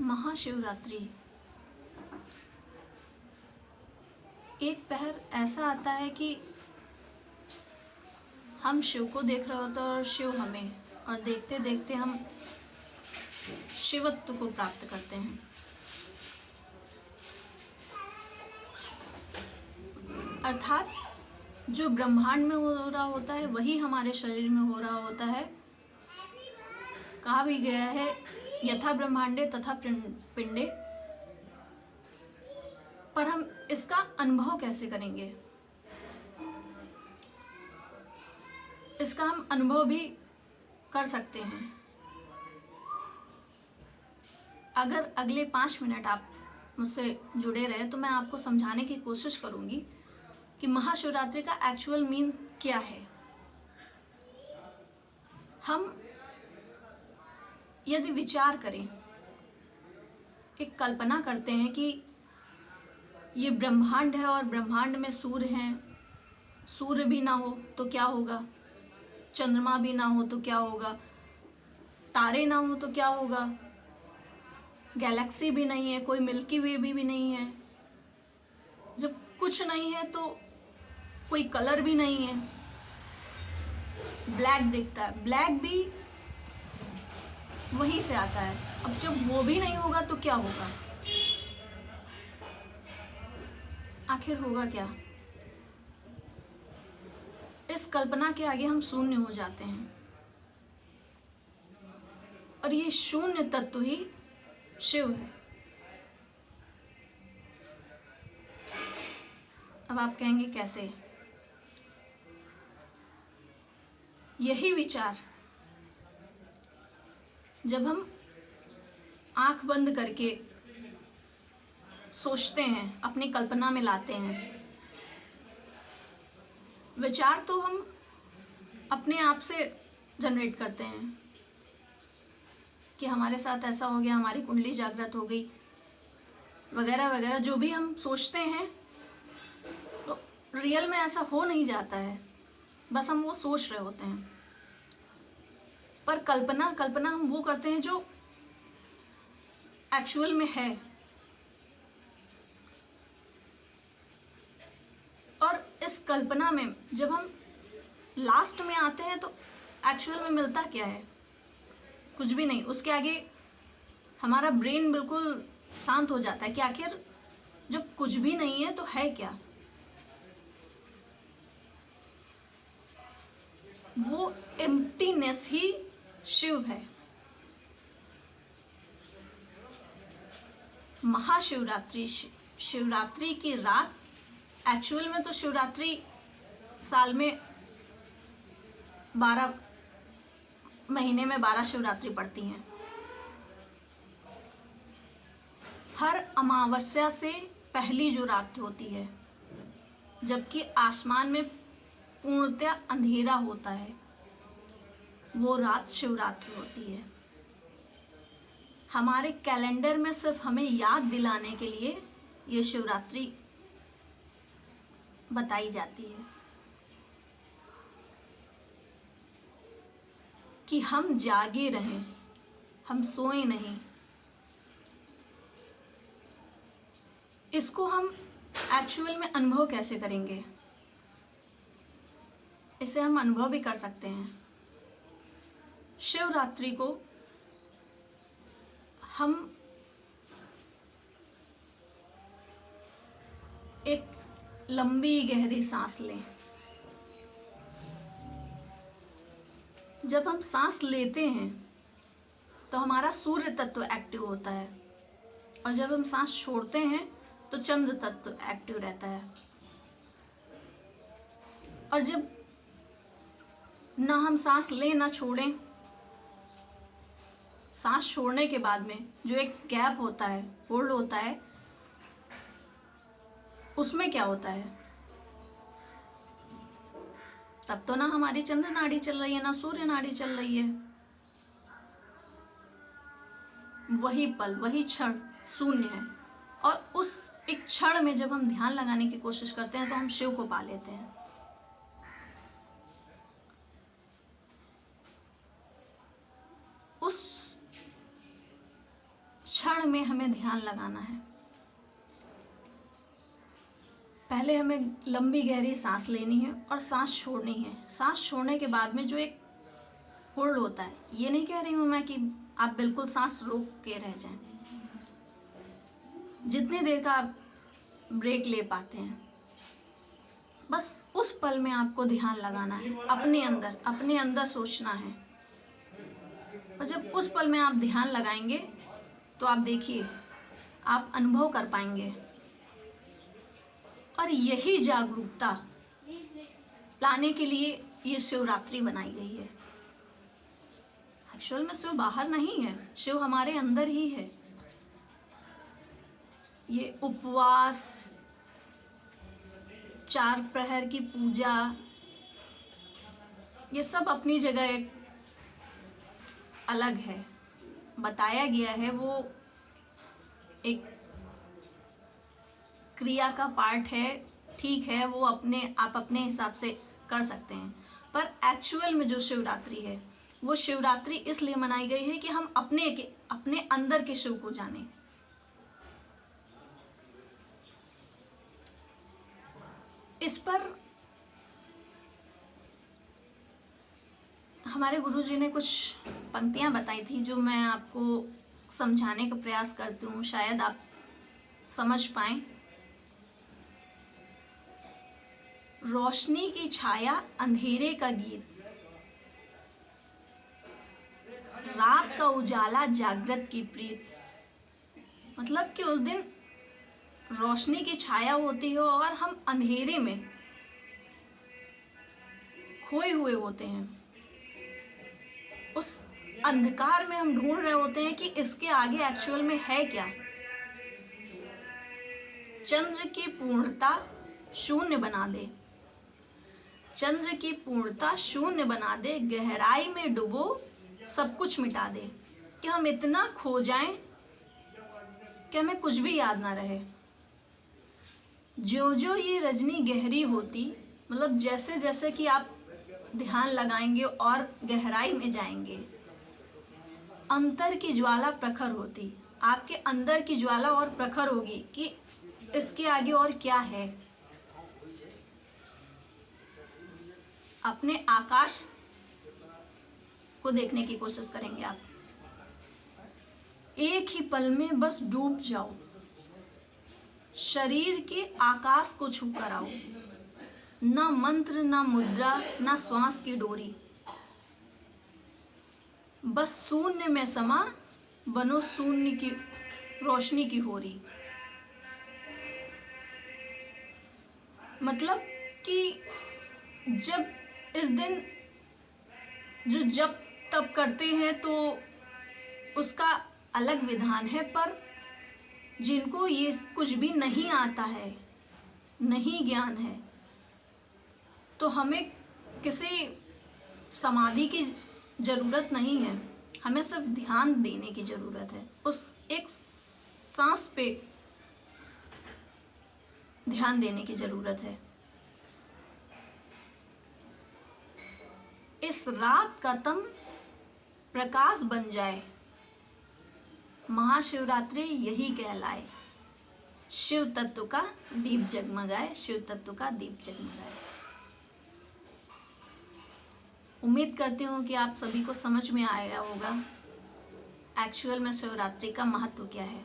महाशिवरात्रि एक पहर ऐसा आता है कि हम शिव को देख रहे होते हैं और शिव हमें, और देखते देखते हम शिवत्व को प्राप्त करते हैं। अर्थात जो ब्रह्मांड में हो रहा होता है वही हमारे शरीर में हो रहा होता है। कहा भी गया है यथा ब्रह्मांडे तथा पिंडे। पर हम इसका अनुभव कैसे करेंगे? इसका हम अनुभव भी कर सकते हैं अगर अगले 5 मिनट आप मुझसे जुड़े रहे तो मैं आपको समझाने की कोशिश करूंगी कि महाशिवरात्रि का एक्चुअल मीन क्या है। हम यदि विचार करें, एक कल्पना करते हैं कि ये ब्रह्मांड है और ब्रह्मांड में सूर्य हैं, सूर्य भी ना हो तो क्या होगा, चंद्रमा भी ना हो तो क्या होगा, तारे ना हो तो क्या होगा, गैलेक्सी भी नहीं है, कोई मिल्की वे भी नहीं है। जब कुछ नहीं है तो कोई कलर भी नहीं है, ब्लैक दिखता है, ब्लैक भी वहीं से आता है। अब जब वो भी नहीं होगा तो क्या होगा? आखिर होगा क्या? इस कल्पना के आगे हम शून्य हो जाते हैं, और ये शून्य तत्व ही शिव है। अब आप कहेंगे कैसे? यही विचार जब हम आंख बंद करके सोचते हैं, अपनी कल्पना में लाते हैं, विचार तो हम अपने आप से जनरेट करते हैं कि हमारे साथ ऐसा हो गया, हमारी कुंडली जागृत हो गई, वगैरह वगैरह। जो भी हम सोचते हैं तो रियल में ऐसा हो नहीं जाता है, बस हम वो सोच रहे होते हैं। पर कल्पना हम वो करते हैं जो एक्चुअल में है। और इस कल्पना में जब हम लास्ट में आते हैं तो एक्चुअल में मिलता क्या है? कुछ भी नहीं। उसके आगे हमारा ब्रेन बिल्कुल शांत हो जाता है कि आखिर जब कुछ भी नहीं है तो है क्या? वो एम्प्टीनेस ही शिव है। महाशिवरात्रि, शिवरात्रि की रात, एक्चुअल में तो शिवरात्रि साल में 12 महीने में 12 शिवरात्रि पड़ती हैं। हर अमावस्या से पहली जो रात होती है, जबकि आसमान में पूर्णतया अंधेरा होता है, वो रात शिवरात्रि होती है। हमारे कैलेंडर में सिर्फ हमें याद दिलाने के लिए ये शिवरात्रि बताई जाती है कि हम जागे रहें, हम सोए नहीं। इसको हम एक्चुअल में अनुभव कैसे करेंगे? इसे हम अनुभव भी कर सकते हैं। शिवरात्रि को हम एक लंबी गहरी सांस लें। जब हम सांस लेते हैं तो हमारा सूर्य तत्व एक्टिव होता है, और जब हम सांस छोड़ते हैं तो चंद्र तत्व एक्टिव रहता है। और जब ना हम सांस लें ना छोड़ें, सांस छोड़ने के बाद में जो एक गैप होता है, होल्ड होता है, उसमें क्या होता है? तब तो ना हमारी चंद्र नाड़ी चल रही है, ना सूर्य नाड़ी चल रही है। वही पल, वही क्षण शून्य है। और उस एक क्षण में जब हम ध्यान लगाने की कोशिश करते हैं तो हम शिव को पा लेते हैं। उस क्षण में हमें ध्यान लगाना है। पहले हमें लंबी गहरी सांस लेनी है और सांस छोड़नी है। सांस छोड़ने के बाद में जो एक होल्ड होता है, ये नहीं कह रही हूँ मैं कि आप बिल्कुल सांस रोक के रह जाएं, जितनी देर का आप ब्रेक ले पाते हैं, बस उस पल में आपको ध्यान लगाना है, अपने अंदर सोचना है। और जब उस पल में आप ध्यान लगाएंगे तो आप देखिए, आप अनुभव कर पाएंगे। और यही जागरूकता लाने के लिए ये शिवरात्रि बनाई गई है। एक्चुअल में शिव बाहर नहीं है, शिव हमारे अंदर ही है। ये उपवास, 4 प्रहर की पूजा, ये सब अपनी जगह एक अलग है। बताया गया है वो एक क्रिया का पार्ट है, ठीक है, वो आप अपने हिसाब से कर सकते हैं। पर एक्चुअल में जो शिवरात्रि है, वो शिवरात्रि इसलिए मनाई गई है कि हम अपने अंदर के शिव को जानें। इस पर हमारे गुरुजी ने कुछ पंक्तियां बताई थी जो मैं आपको समझाने का प्रयास करती हूँ, शायद आप समझ पाएं। रोशनी की छाया, अंधेरे का गीत, रात का उजाला, जागृत की प्रीत। मतलब कि उस दिन रोशनी की छाया होती है और हम अंधेरे में खोए हुए होते हैं। उस अंधकार में हम ढूंढ रहे होते हैं कि इसके आगे एक्चुअल में है क्या। चंद्र की पूर्णता शून्य बना दे, चंद्र की पूर्णता शून्य बना दे, गहराई में डुबो सब कुछ मिटा दे। कि हम इतना खो जाएं कि हमें कुछ भी याद ना रहे। जो जो ये रजनी गहरी होती, मतलब जैसे जैसे कि आप ध्यान लगाएंगे और गहराई में जाएंगे, अंतर की ज्वाला प्रखर होती, आपके अंदर की ज्वाला और प्रखर होगी कि इसके आगे और क्या है। अपने आकाश को देखने की कोशिश करेंगे आप, एक ही पल में बस डूब जाओ, शरीर के आकाश को छू कर आओ। ना मंत्र, ना मुद्रा, ना श्वास की डोरी, बस शून्य में समा, बनो शून्य की रोशनी की होरी। मतलब कि जब इस दिन जो जप तप करते हैं तो उसका अलग विधान है, पर जिनको ये कुछ भी नहीं आता है, नहीं ज्ञान है, तो हमें किसी समाधि की ज़रूरत नहीं है, हमें सिर्फ ध्यान देने की ज़रूरत है। उस एक सांस पे ध्यान देने की ज़रूरत है। इस रात का तम प्रकाश बन जाए, महाशिवरात्रि यही कहलाए, शिव तत्व का दीप जगमगाए, शिव तत्व का दीप जगमगाए। उम्मीद करती हूँ कि आप सभी को समझ में आया होगा एक्चुअल में शिवरात्रि का महत्व क्या है।